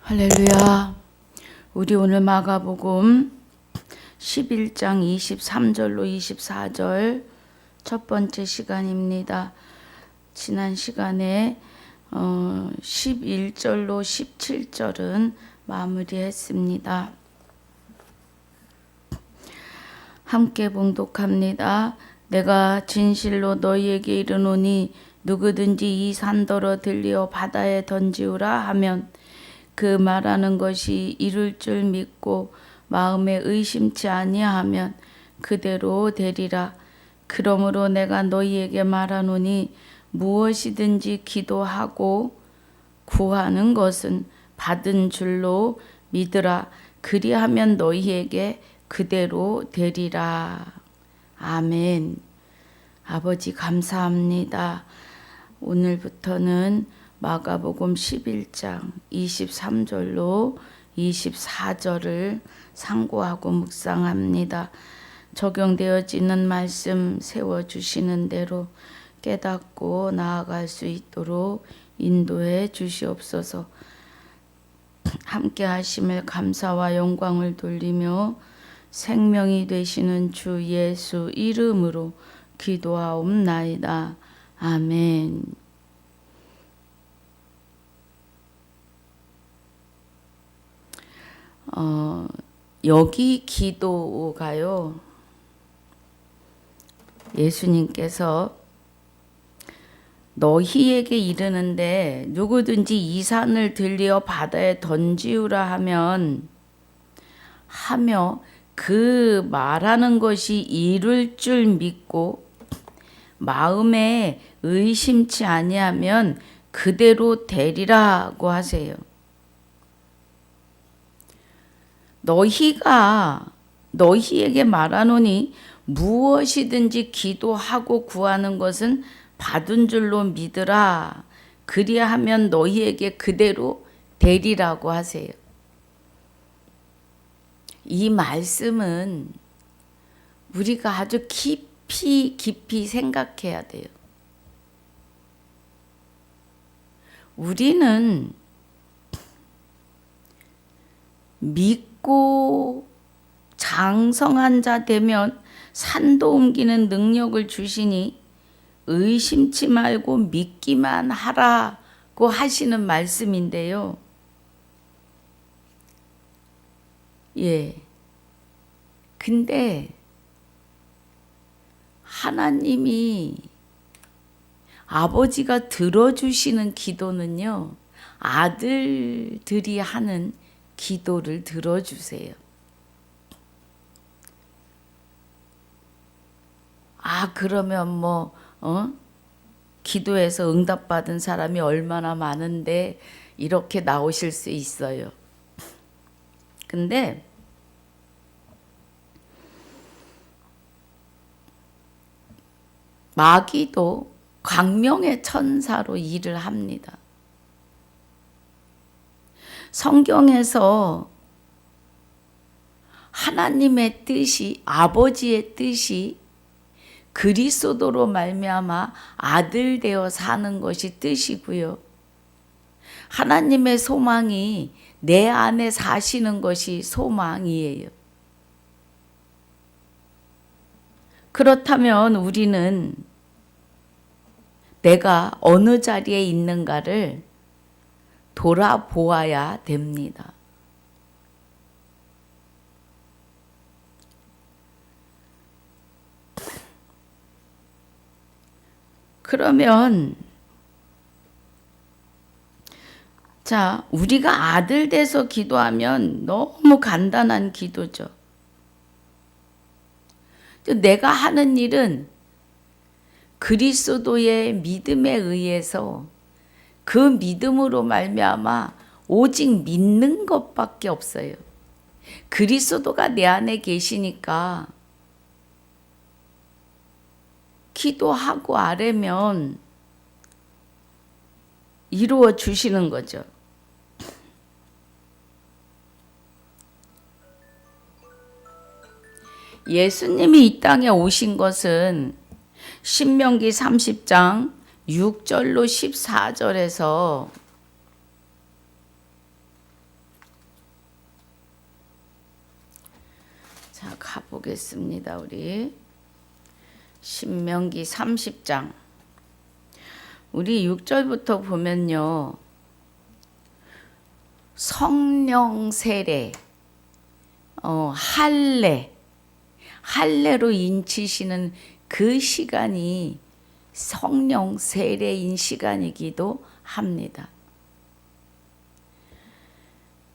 할렐루야. 우리 오늘 마가복음 11장 23절로 24절 첫 번째 시간입니다. 지난 시간에 11절로 17절은 마무리했습니다. 함께 봉독합니다. 내가 진실로 너희에게 이르노니 누구든지 이 산더러 들리어 바다에 던지우라 하면 그 말하는 것이 이룰 줄 믿고 마음에 의심치 아니하면 그대로 되리라. 그러므로 내가 너희에게 말하노니 무엇이든지 기도하고 구하는 것은 받은 줄로 믿으라. 그리하면 너희에게 그대로 되리라. 아멘. 아버지 감사합니다. 오늘부터는 마가복음 11장 23절로 24절을 상고하고 묵상합니다. 적용되어지는 말씀 세워주시는 대로 깨닫고 나아갈 수 있도록 인도해 주시옵소서. 함께 하심을 감사와 영광을 돌리며 생명이 되시는 주 예수 이름으로 기도하옵나이다. 아멘. 여기 기도가요, 예수님께서 너희에게 이르는데 누구든지 이 산을 들리어 바다에 던지우라 하며 그 말하는 것이 이룰 줄 믿고 마음에 의심치 아니하면 그대로 되리라고 하세요. 너희에게 말하노니 무엇이든지 기도하고 구하는 것은 받은 줄로 믿으라. 그리하면 너희에게 그대로 되리라고 하세요. 이 말씀은 우리가 아주 깊이 생각해야 돼요. 우리는 믿고 장성한 자 되면 산도 옮기는 능력을 주시니 의심치 말고 믿기만 하라고 하시는 말씀인데요. 근데 하나님이 아버지가 들어주시는 기도는요, 아들들이 하는 기도를 들어주세요. 그러면 기도해서 응답받은 사람이 얼마나 많은데 이렇게 나오실 수 있어요. 근데 마귀도 광명의 천사로 일을 합니다. 성경에서 하나님의 뜻이, 아버지의 뜻이 그리스도로 말미암아 아들 되어 사는 것이 뜻이고요. 하나님의 소망이 내 안에 사시는 것이 소망이에요. 그렇다면 우리는 내가 어느 자리에 있는가를 돌아보아야 됩니다. 그러면 우리가 아들 돼서 기도하면 너무 간단한 기도죠. 내가 하는 일은 그리스도의 믿음에 의해서 그 믿음으로 말미암아 오직 믿는 것밖에 없어요. 그리스도가 내 안에 계시니까 기도하고 아뢰면 이루어 주시는 거죠. 예수님이 이 땅에 오신 것은 신명기 30장 6절로 14절에서 보겠습니다. 우리 신명기 30장 우리 6절부터 보면요. 성령 세례, 할례로 인치시는 그 시간이 성령 세례인 시간이기도 합니다.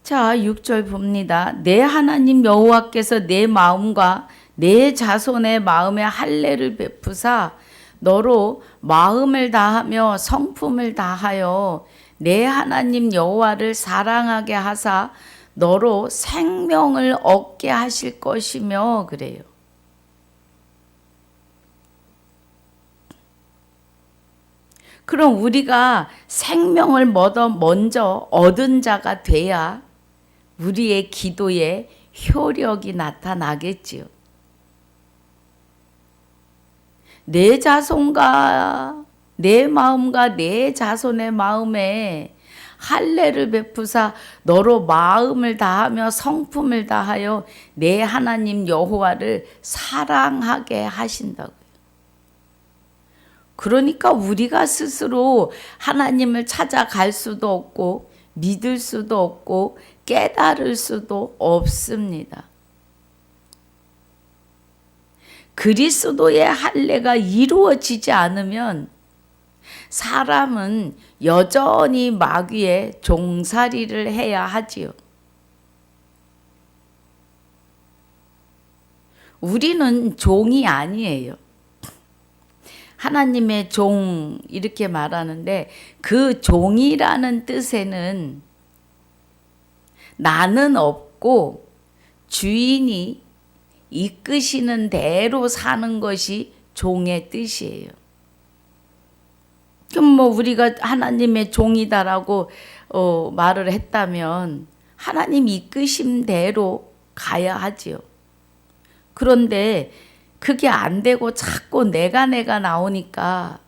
자, 6절 봅니다. 내 하나님 여호와께서 내 마음과 내 자손의 마음에 할례를 베푸사 너로 마음을 다하며 성품을 다하여 내 하나님 여호와를 사랑하게 하사 너로 생명을 얻게 하실 것이며 그래요. 그럼 우리가 생명을 먼저 얻은 자가 돼야 우리의 기도에 효력이 나타나겠지요. 내 자손과 내 마음과 내 자손의 마음에 할례를 베푸사 너로 마음을 다하며 성품을 다하여 내 하나님 여호와를 사랑하게 하신다고요. 그러니까 우리가 스스로 하나님을 찾아갈 수도 없고 믿을 수도 없고 깨달을 수도 없습니다. 그리스도의 할례가 이루어지지 않으면 사람은 여전히 마귀의 종살이를 해야 하지요. 우리는 종이 아니에요. 하나님의 종 이렇게 말하는데 그 종이라는 뜻에는 나는 없고 주인이 이끄시는 대로 사는 것이 종의 뜻이에요. 그럼 뭐 우리가 하나님의 종이다라고 말을 했다면 하나님 이끄심 대로 가야 하지요. 그런데 그게 안 되고 자꾸 내가 나오니까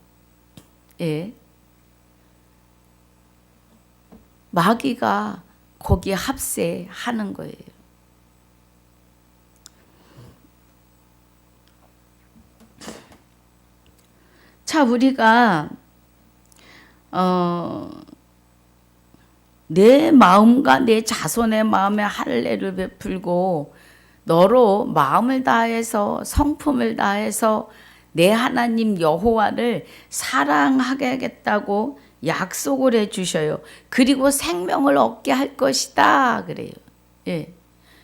마귀가 거기에 합세하는 거예요. 자, 우리가 내 마음과 내 자손의 마음에 할례를 베풀고 너로 마음을 다해서 성품을 다해서 내 하나님 여호와를 사랑하겠다고 약속을 해 주셔요. 그리고 생명을 얻게 할 것이다 그래요.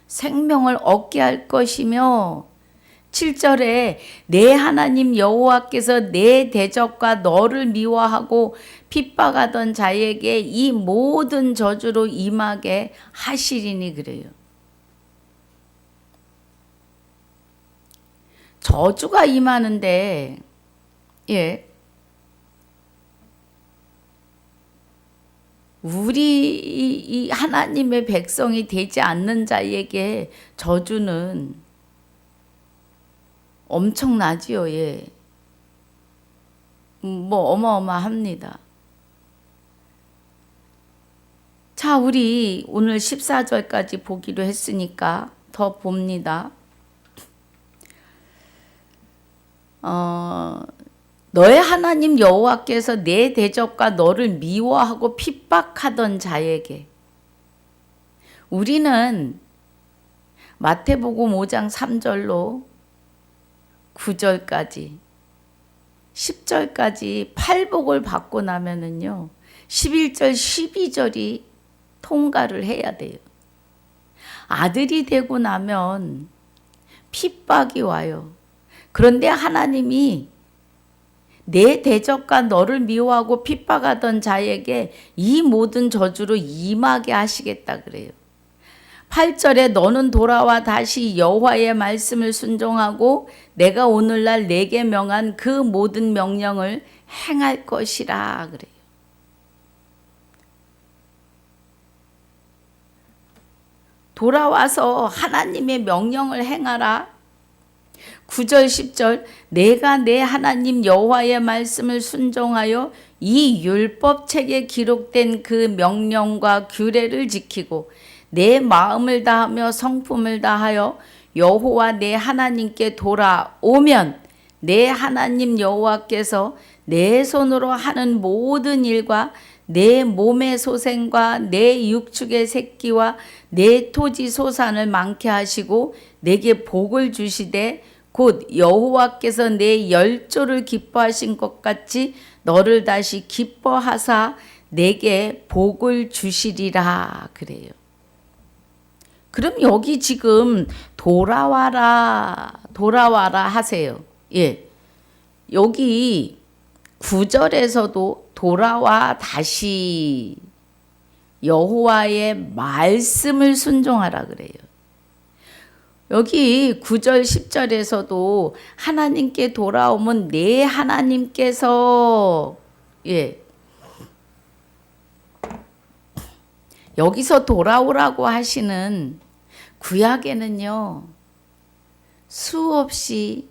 생명을 얻게 할 것이며 7절에 내 하나님 여호와께서 내 대적과 너를 미워하고 핍박하던 자에게 이 모든 저주로 임하게 하시리니 그래요. 저주가 임하는데 우리 이 하나님의 백성이 되지 않는 자에게 저주는 엄청나지요. 뭐 어마어마합니다. 자, 우리 오늘 14절까지 보기로 했으니까 더 봅니다. 너의 하나님 여호와께서 내 대적과 너를 미워하고 핍박하던 자에게 우리는 마태복음 5장 3절로 9절까지 10절까지 팔복을 받고 나면은요 11절 12절이 통과를 해야 돼요. 아들이 되고 나면 핍박이 와요. 그런데 하나님이 내 대적과 너를 미워하고 핍박하던 자에게 이 모든 저주로 임하게 하시겠다 그래요. 8절에 너는 돌아와 다시 여호와의 말씀을 순종하고 내가 오늘날 내게 명한 그 모든 명령을 행할 것이라 그래요. 돌아와서 하나님의 명령을 행하라. 9절 10절 내가 내 하나님 여호와의 말씀을 순종하여 이 율법책에 기록된 그 명령과 규례를 지키고 내 마음을 다하며 성품을 다하여 여호와 내 하나님께 돌아오면 내 하나님 여호와께서 내 손으로 하는 모든 일과 내 몸의 소생과 내 육축의 새끼와 내 토지 소산을 많게 하시고 내게 복을 주시되 곧 여호와께서 내 열조를 기뻐하신 것 같이 너를 다시 기뻐하사 내게 복을 주시리라 그래요. 그럼 여기 지금 돌아와라 하세요. 예. 여기 9절에서도 돌아와 다시 여호와의 말씀을 순종하라 그래요. 여기 9절 10절에서도 하나님께 돌아오면 내 하나님께서 여기서 돌아오라고 하시는 구약에는요 수없이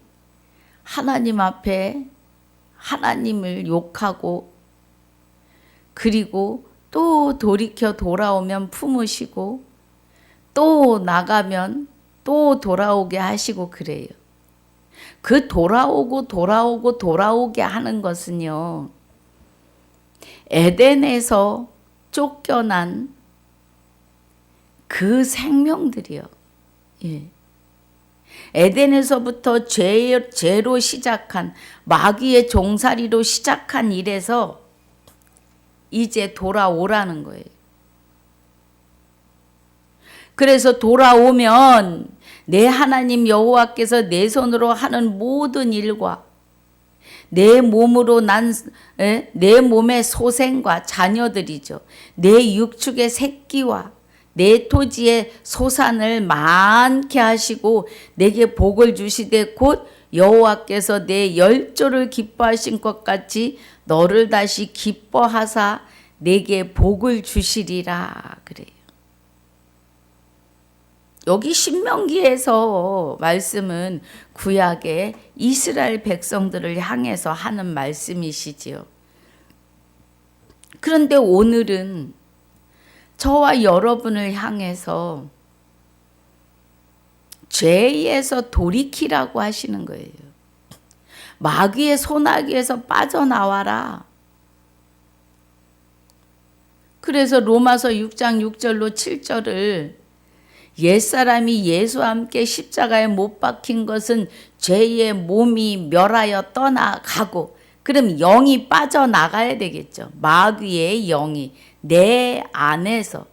하나님 앞에 하나님을 욕하고 그리고 또 돌이켜 돌아오면 품으시고 또 나가면 또 돌아오게 하시고 그래요. 그 돌아오게 하는 것은요 에덴에서 쫓겨난 그 생명들이요. 예. 에덴에서부터 죄로 시작한 마귀의 종살이로 시작한 일에서 이제 돌아오라는 거예요. 그래서 돌아오면 내 하나님 여호와께서 내 손으로 하는 모든 일과 내 몸으로 내 몸의 소생과 자녀들이죠. 내 육축의 새끼와 내 토지의 소산을 많게 하시고 내게 복을 주시되 곧 여호와께서 내 열조를 기뻐하신 것 같이 너를 다시 기뻐하사 내게 복을 주시리라 그래요. 여기 신명기에서 말씀은 구약의 이스라엘 백성들을 향해서 하는 말씀이시지요. 그런데 오늘은 저와 여러분을 향해서 죄에서 돌이키라고 하시는 거예요. 마귀의 손아귀에서 빠져나와라. 그래서 로마서 6장 6절로 7절을 옛사람이 예수와 함께 십자가에 못 박힌 것은 죄의 몸이 멸하여 떠나가고 그럼 영이 빠져나가야 되겠죠. 마귀의 영이 내 안에서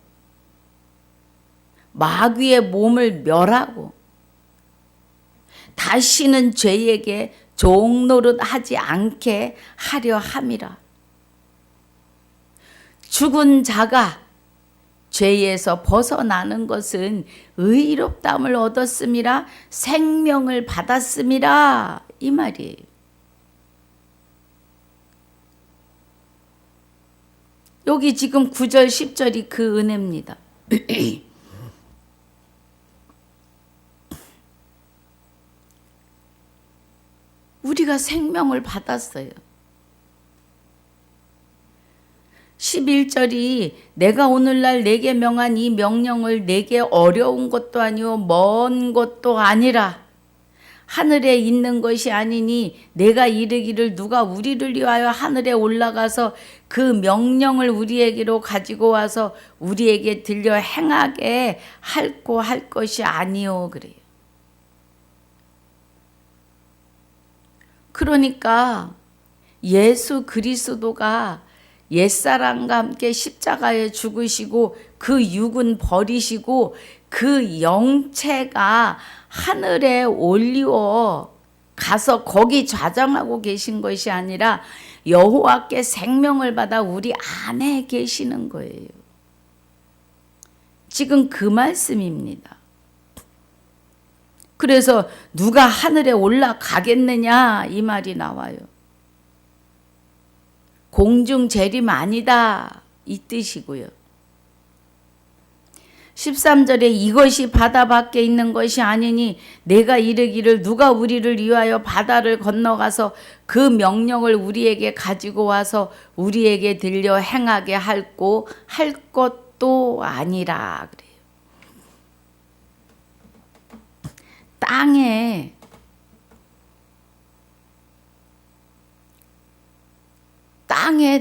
마귀의 몸을 멸하고 다시는 죄에게 종노릇하지 않게 하려 함이라. 죽은 자가 죄에서 벗어나는 것은 의롭다함을 얻었음이라 생명을 받았음이라 이 말이에요. 여기 지금 9절 10절이 그 은혜입니다. 우리가 생명을 받았어요. 11절이 내가 오늘날 내게 명한 이 명령을 내게 어려운 것도 아니요 먼 것도 아니라 하늘에 있는 것이 아니니 내가 이르기를 누가 우리를 위하여 하늘에 올라가서 그 명령을 우리에게로 가지고 와서 우리에게 들려 행하게 할고 할 것이 아니요 그래요. 그러니까 예수 그리스도가 옛사람과 함께 십자가에 죽으시고 그 육은 버리시고 그 영체가 하늘에 올리워 가서 거기 좌정하고 계신 것이 아니라 여호와께 생명을 받아 우리 안에 계시는 거예요. 지금 그 말씀입니다. 그래서 누가 하늘에 올라가겠느냐 이 말이 나와요. 공중 재림 아니다 이 뜻이고요. 13절에 이것이 바다 밖에 있는 것이 아니니 내가 이르기를 누가 우리를 위하여 바다를 건너가서 그 명령을 우리에게 가지고 와서 우리에게 들려 행하게 할고 할 것도 아니라 그래요. 땅에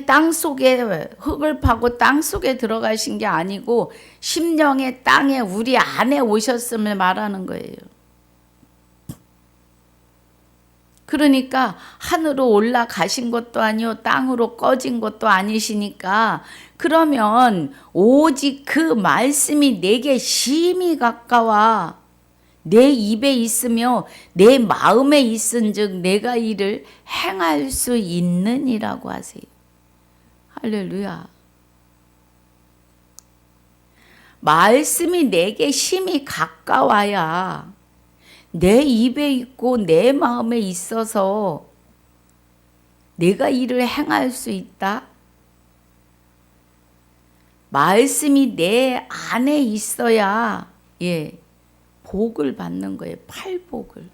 땅 속에 흙을 파고 땅 속에 들어가신 게 아니고 심령의 땅에 우리 안에 오셨음을 말하는 거예요. 그러니까 하늘로 올라가신 것도 아니요 땅으로 꺼진 것도 아니시니까 그러면 오직 그 말씀이 내게 심히 가까워 내 입에 있으며 내 마음에 있은즉 내가 이를 행할 수 있느니라고 하세요. 할렐루야. 말씀이 내게 심히 가까워야 내 입에 있고 내 마음에 있어서 내가 이를 행할 수 있다. 말씀이 내 안에 있어야 복을 받는 거예요. 팔복을.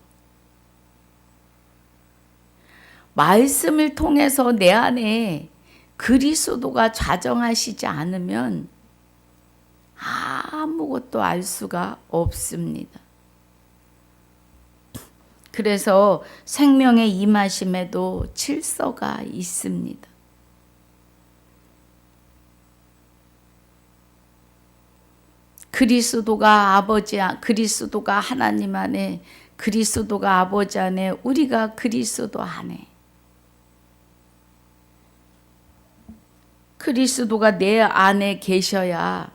말씀을 통해서 내 안에 그리스도가 좌정하시지 않으면 아무것도 알 수가 없습니다. 그래서 생명의 임하심에도 질서가 있습니다. 그리스도가 하나님 안에, 그리스도가 아버지 안에, 우리가 그리스도 안에. 그리스도가 내 안에 계셔야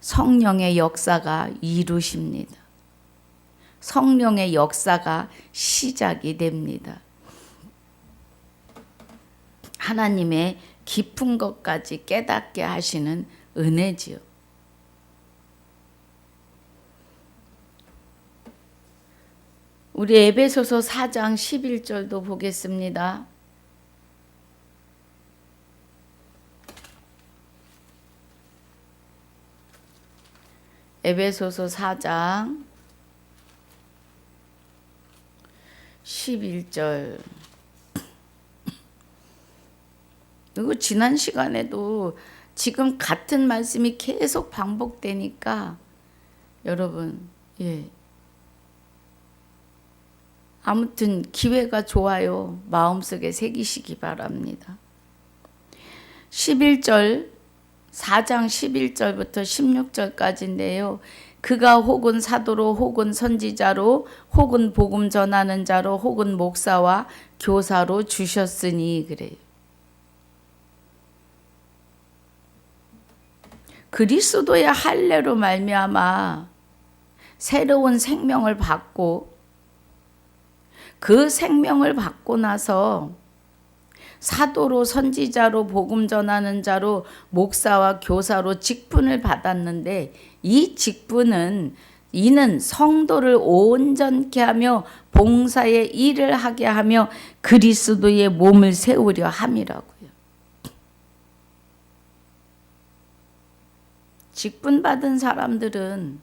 성령의 역사가 이루십니다. 성령의 역사가 시작이 됩니다. 하나님의 깊은 것까지 깨닫게 하시는 은혜지요. 우리 에베소서 4장 11절도 보겠습니다. 에베소서 4장 11절. 이거 지난 시간에도 지금 같은 말씀이 계속 반복되니까 여러분 아무튼 기회가 좋아요. 마음속에 새기시기 바랍니다. 11절 4장 11절부터 16절까지인데요. 그가 혹은 사도로 혹은 선지자로 혹은 복음 전하는 자로 혹은 목사와 교사로 주셨으니 그래요. 그리스도의 할례로 말미암아 새로운 생명을 받고 그 생명을 받고 나서 사도로 선지자로 복음 전하는 자로 목사와 교사로 직분을 받았는데 이 직분은 이는 성도를 온전케 하며 봉사의 일을 하게 하며 그리스도의 몸을 세우려 함이라고요. 직분 받은 사람들은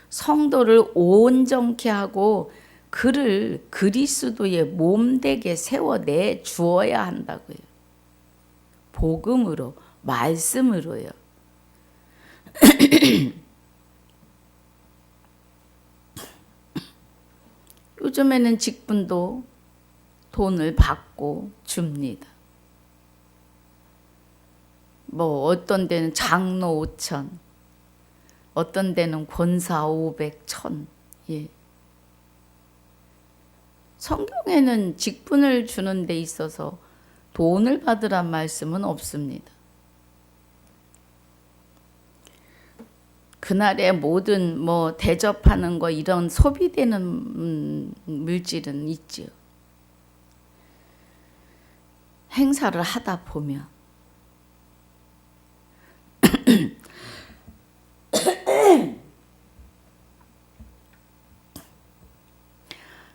성도를 온전케 하고 그를 그리스도의 몸되게 세워내 주어야 한다고요. 복음으로, 말씀으로요. 요즘에는 직분도 돈을 받고 줍니다. 뭐 어떤 데는 장로 5천, 어떤 데는 권사 500, 1000. 성경에는 직분을 주는 데 있어서 돈을 받으란 말씀은 없습니다. 그날의 모든 뭐 대접하는 거 이런 소비되는 물질은 있지요. 행사를 하다 보면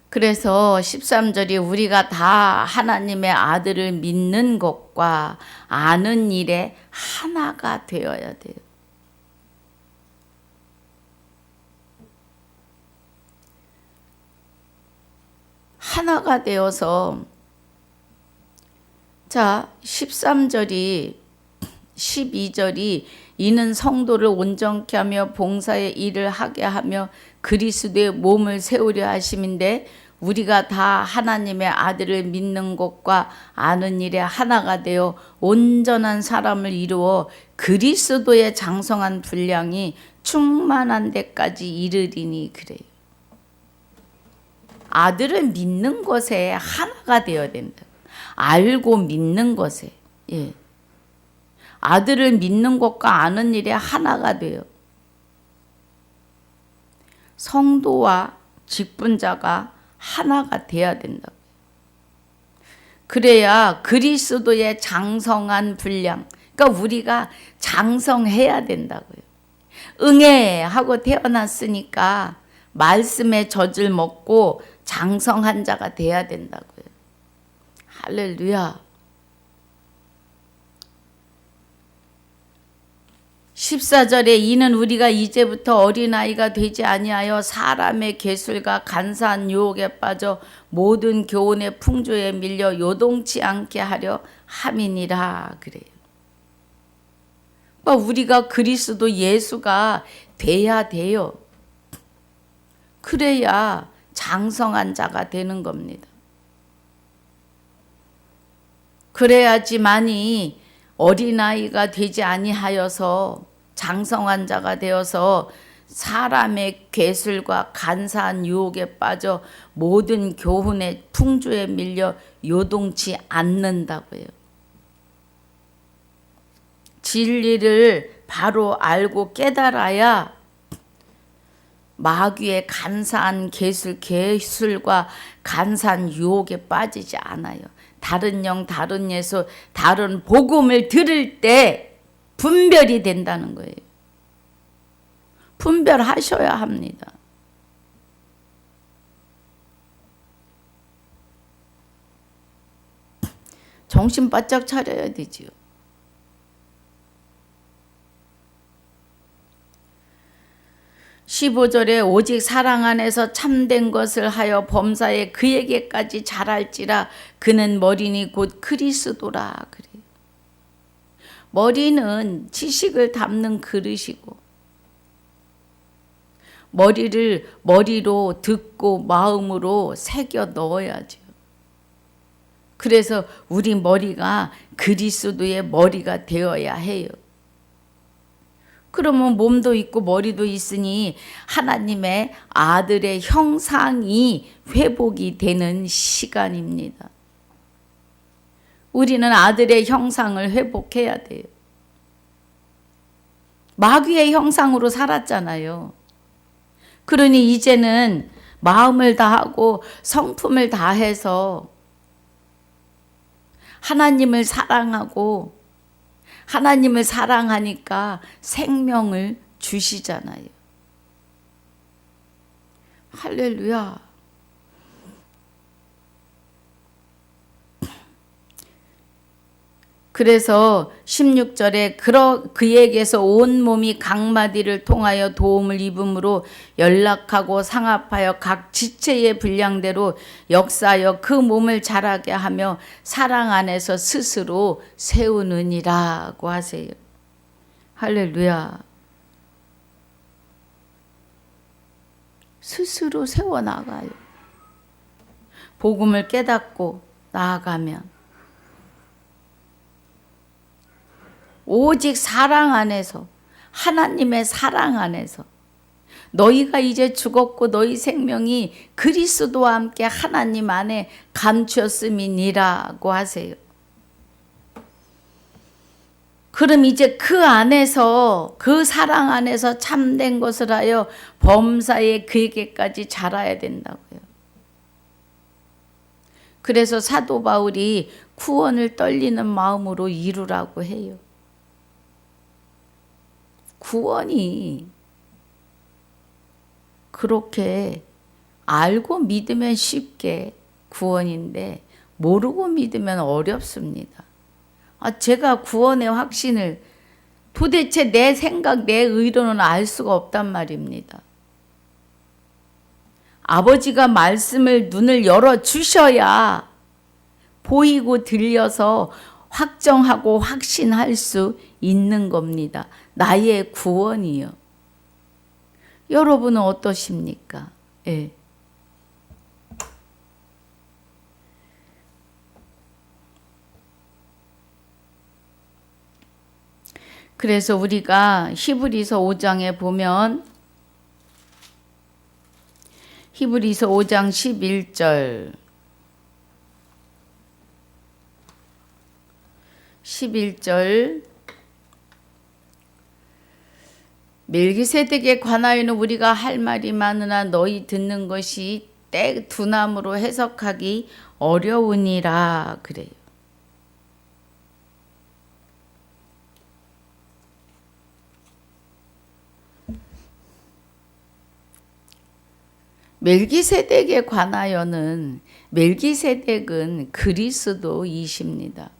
그래서 13절이 우리가 다 하나님의 아들을 믿는 것과 아는 일에 하나가 되어야 돼요. 하나가 되어서 자 13절이 12절이 이는 성도를 온전케 하며 봉사의 일을 하게 하며 그리스도의 몸을 세우려 하심인데 우리가 다 하나님의 아들을 믿는 것과 아는 일에 하나가 되어 온전한 사람을 이루어 그리스도의 장성한 분량이 충만한 데까지 이르리니 그래요. 아들을 믿는 것에 하나가 되어야 된다. 알고 믿는 것에. 예. 아들을 믿는 것과 아는 일에 하나가 돼요. 성도와 직분자가 하나가 돼야 된다. 그래야 그리스도의 장성한 분량, 그러니까 우리가 장성해야 된다고요. 응애 하고 태어났으니까 말씀의 젖을 먹고 장성한 자가 돼야 된다고요. 할렐루야. 14절에 이는 우리가 이제부터 어린아이가 되지 아니하여 사람의 계술과 간사한 유혹에 빠져 모든 교훈의 풍조에 밀려 요동치 않게 하려 함이니라 그래요. 우리가 그리스도 예수가 돼야 돼요. 그래야 장성한 자가 되는 겁니다. 그래야지만이 어린아이가 되지 아니하여서 장성한 자가 되어서 사람의 괴술과 간사한 유혹에 빠져 모든 교훈의 풍조에 밀려 요동치 않는다고요. 진리를 바로 알고 깨달아야 마귀의 간사한 괴술과 간사한 유혹에 빠지지 않아요. 다른 영, 다른 예수, 다른 복음을 들을 때 분별이 된다는 거예요. 분별하셔야 합니다. 정신 바짝 차려야 되지요. 15절에 오직 사랑 안에서 참된 것을 하여 범사에 그에게까지 잘할지라 그는 머리니 곧 그리스도라 그래요. 머리는 지식을 담는 그릇이고 머리를 머리로 듣고 마음으로 새겨 넣어야죠. 그래서 우리 머리가 그리스도의 머리가 되어야 해요. 그러면 몸도 있고 머리도 있으니 하나님의 아들의 형상이 회복이 되는 시간입니다. 우리는 아들의 형상을 회복해야 돼요. 마귀의 형상으로 살았잖아요. 그러니 이제는 마음을 다하고 성품을 다해서 하나님을 사랑하고 하나님을 사랑하니까 생명을 주시잖아요. 할렐루야. 그래서 16절에 그에게서 온 몸이 각마디를 통하여 도움을 입음으로 연락하고 상합하여 각 지체의 분량대로 역사하여 그 몸을 자라게 하며 사랑 안에서 스스로 세우느니라고 하세요. 할렐루야. 스스로 세워나가요. 복음을 깨닫고 나아가면 오직 사랑 안에서, 하나님의 사랑 안에서 너희가 이제 죽었고 너희 생명이 그리스도와 함께 하나님 안에 감추었음이니라고 하세요. 그럼 이제 그 안에서, 그 사랑 안에서 참된 것을 하여 범사에 그에게까지 자라야 된다고요. 그래서 사도 바울이 구원을 떨리는 마음으로 이루라고 해요. 구원이 그렇게 알고 믿으면 쉽게 구원인데 모르고 믿으면 어렵습니다. 제가 구원의 확신을 도대체 내 생각, 내 의도는 알 수가 없단 말입니다. 아버지가 말씀을 눈을 열어 주셔야 보이고 들려서 확정하고 확신할 수 있는 겁니다. 나의 구원이요. 여러분은 어떠십니까? 예. 그래서 우리가 히브리서 5장에 보면 히브리서 5장 11절 멜기세덱에 관하여는 우리가 할 말이 많으나 너희 듣는 것이 때 두나무로 해석하기 어려우니라 그래요. 멜기세덱에 관하여는 멜기세덱은 그리스도이십니다.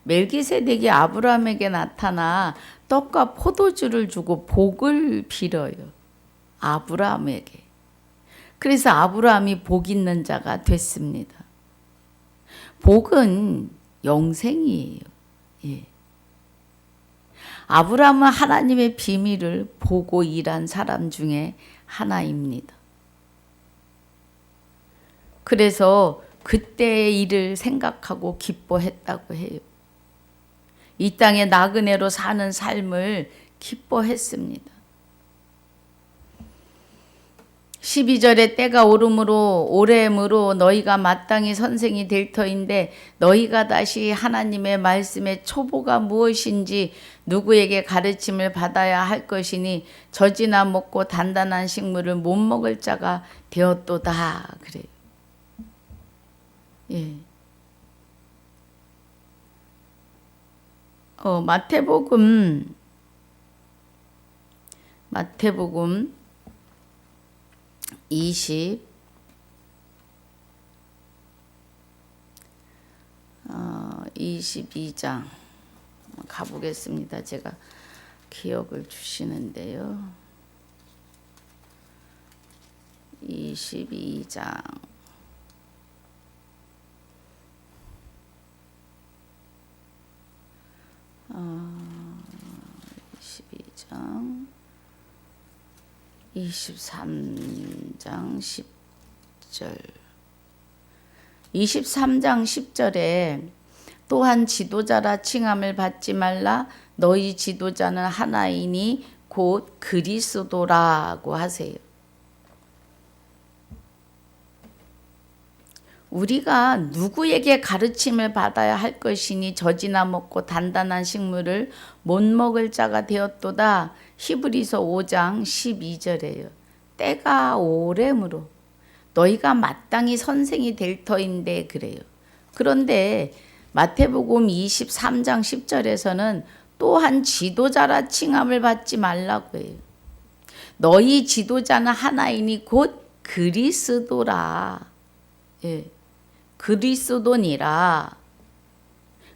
멜기세덱이 아브라함에게 나타나 떡과 포도주를 주고 복을 빌어요. 아브라함에게. 그래서 아브라함이 복 있는 자가 됐습니다. 복은 영생이에요. 예. 아브라함은 하나님의 비밀을 보고 일한 사람 중에 하나입니다. 그래서 그때의 일을 생각하고 기뻐했다고 해요. 이 땅에 나그네로 사는 삶을 기뻐했습니다. 12절에 때가 오래므로 너희가 마땅히 선생이 될 터인데 너희가 다시 하나님의 말씀의 초보가 무엇인지 누구에게 가르침을 받아야 할 것이니 젖이나 먹고 단단한 식물을 못 먹을 자가 되었도다 그래요. 예. 마태복음 22장 가보겠습니다. 제가 기억을 주시는데요. 22장 22장 23장 10절 23장 10절에 또한 지도자라 칭함을 받지 말라 너희 지도자는 하나이니 곧 그리스도라고 하세요. 우리가 누구에게 가르침을 받아야 할 것이니 젖이나 먹고 단단한 식물을 못 먹을 자가 되었도다. 히브리서 5장 12절에요. 때가 오래므로 너희가 마땅히 선생이 될 터인데 그래요. 그런데 마태복음 23장 10절에서는 또한 지도자라 칭함을 받지 말라고 해요. 너희 지도자는 하나이니 곧 그리스도라. 예. 그리스도니라.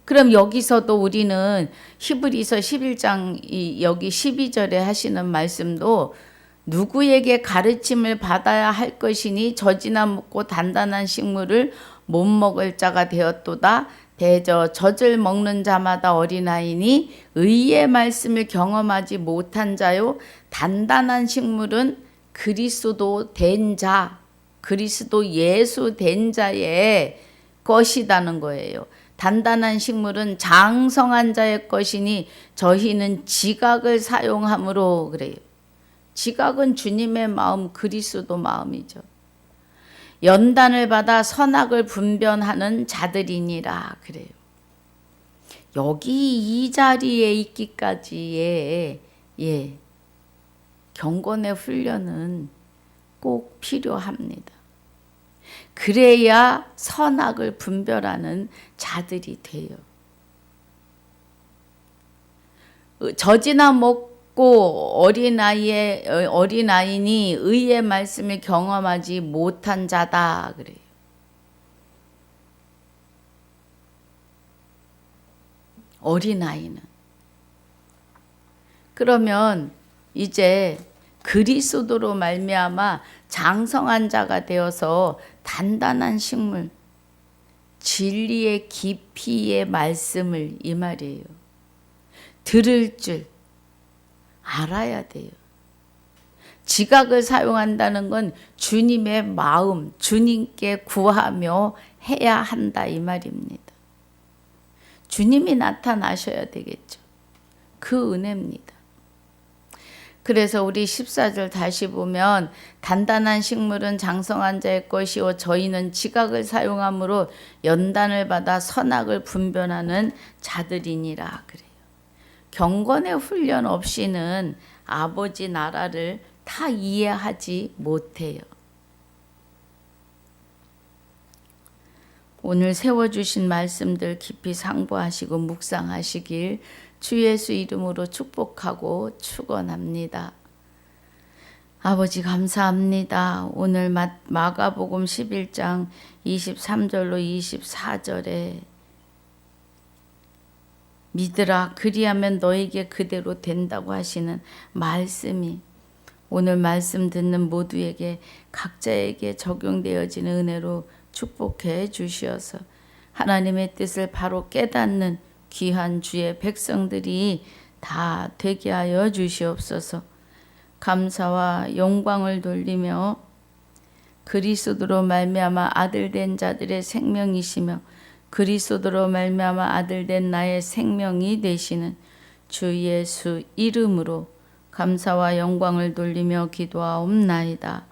그럼 여기서도 우리는 히브리서 11장 여기 12절에 하시는 말씀도 누구에게 가르침을 받아야 할 것이니 젖이나 먹고 단단한 식물을 못 먹을 자가 되었도다. 대저 젖을 먹는 자마다 어린아이니 의의 말씀을 경험하지 못한 자요. 단단한 식물은 그리스도 된 자. 그리스도 예수 된 자의 것이다는 거예요. 단단한 식물은 장성한 자의 것이니 저희는 지각을 사용함으로 그래요. 지각은 주님의 마음, 그리스도 마음이죠. 연단을 받아 선악을 분별하는 자들이니라 그래요. 여기 이 자리에 있기까지의 경건의 훈련은 꼭 필요합니다. 그래야 선악을 분별하는 자들이 돼요. 젖이나 먹고 어린아이니 의의 말씀을 경험하지 못한 자다 그래요. 어린아이는. 그러면 이제 그리스도로 말미암아 장성한 자가 되어서 단단한 식물, 진리의 깊이의 말씀을 이 말이에요. 들을 줄, 알아야 돼요. 지각을 사용한다는 건 주님의 마음, 주님께 구하며 해야 한다 이 말입니다. 주님이 나타나셔야 되겠죠. 그 은혜입니다. 그래서 우리 14절 다시 보면 단단한 식물은 장성한 자의 것이요 저희는 지각을 사용함으로 연단을 받아 선악을 분별하는 자들이니라 그래요. 경건의 훈련 없이는 아버지 나라를 다 이해하지 못해요. 오늘 세워주신 말씀들 깊이 상고하시고 묵상하시길 주 예수 이름으로 축복하고 축원합니다. 아버지 감사합니다. 오늘 마가복음 11장 23절로 24절에 믿으라 그리하면 너에게 그대로 된다고 하시는 말씀이 오늘 말씀 듣는 모두에게 각자에게 적용되어지는 은혜로 축복해 주시어서 하나님의 뜻을 바로 깨닫는 귀한 주의 백성들이 다 되게 하여 주시옵소서. 감사와 영광을 돌리며 그리스도로 말미암아 아들된 자들의 생명이시며 그리스도로 말미암아 아들된 나의 생명이 되시는 주 예수 이름으로 감사와 영광을 돌리며 기도하옵나이다.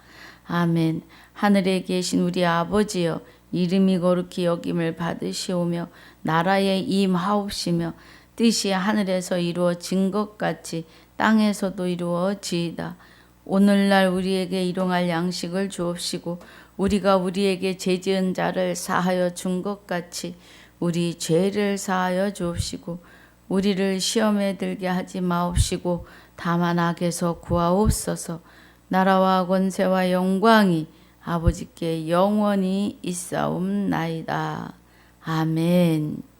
아멘. 하늘에 계신 우리 아버지여 이름이 거룩히 여김을 받으시오며 나라에 임하옵시며 뜻이 하늘에서 이루어진 것 같이 땅에서도 이루어지이다. 오늘날 우리에게 일용할 양식을 주옵시고 우리가 우리에게 죄지은 자를 사하여 준 것 같이 우리 죄를 사하여 주옵시고 우리를 시험에 들게 하지 마옵시고 다만 악에서 구하옵소서. 나라와 권세와 영광이 아버지께 영원히 있사옵나이다. 아멘.